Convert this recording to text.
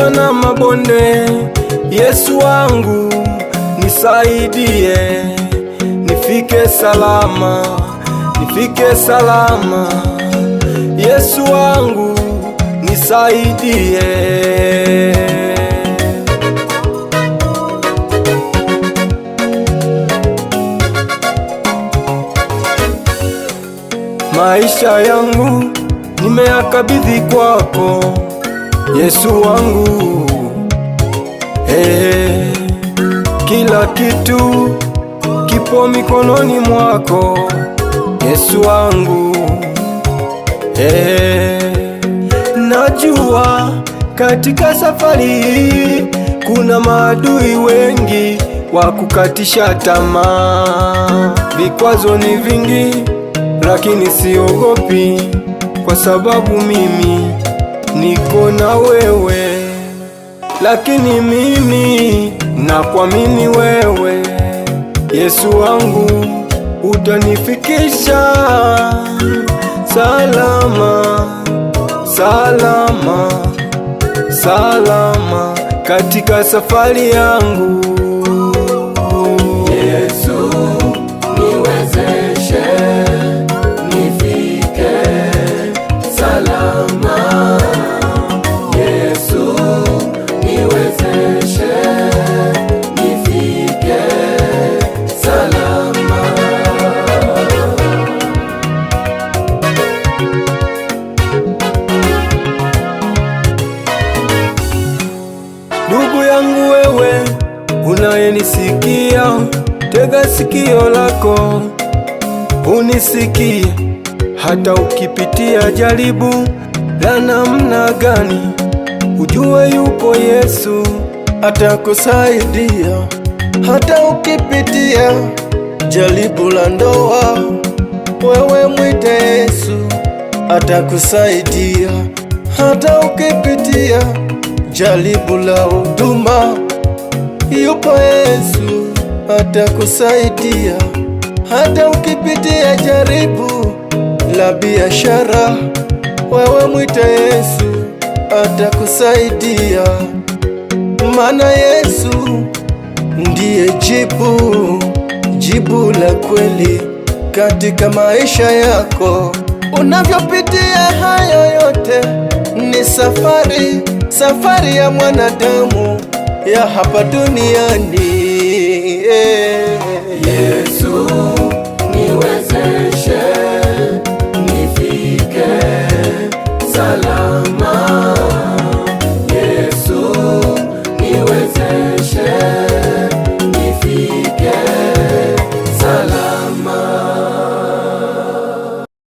milima na mabonde. Yesu wangu nisaidie, nifike salama, nifike salama. Yesu wangu nisaidie. Maisha yangu nimeyakabidhi kwako Yesu wangu, kila kitu kipo mikononi mwako Yesu wangu. Najua katika safari hii kuna maadui wengi wa kukatisha tamaa. Vikwazo ni vingi lakini siogopi, kwa sababu mimi niko na wewe. Lakini mimi nakuamini wewe Yesu wangu, utanifikisha salama, salama, salama katika safari yangu. Yesu niwezeshe nifike salama. Yesu niwezeshe nifike salama. Ndugu yangu wewe unayenisikia, tega sikio lako unisikie. Hata ukipitia jaribu la namna gani, ujue yupo Yesu atakusaidia. Hata ukipitia jaribu la ndoa, wewe mwite Yesu atakusaidia. Hata ukipitia jaribu la huduma, yupo Yesu atakusaidia. Hata ukipitia jaribu la biashara, wewe mwite Yesu atakusaidia. Maana Yesu ndiye jibu la kweli katika maisha yako. Unavyopitia hayo yote ni safari ya mwanadamu ya hapa duniani. Yesu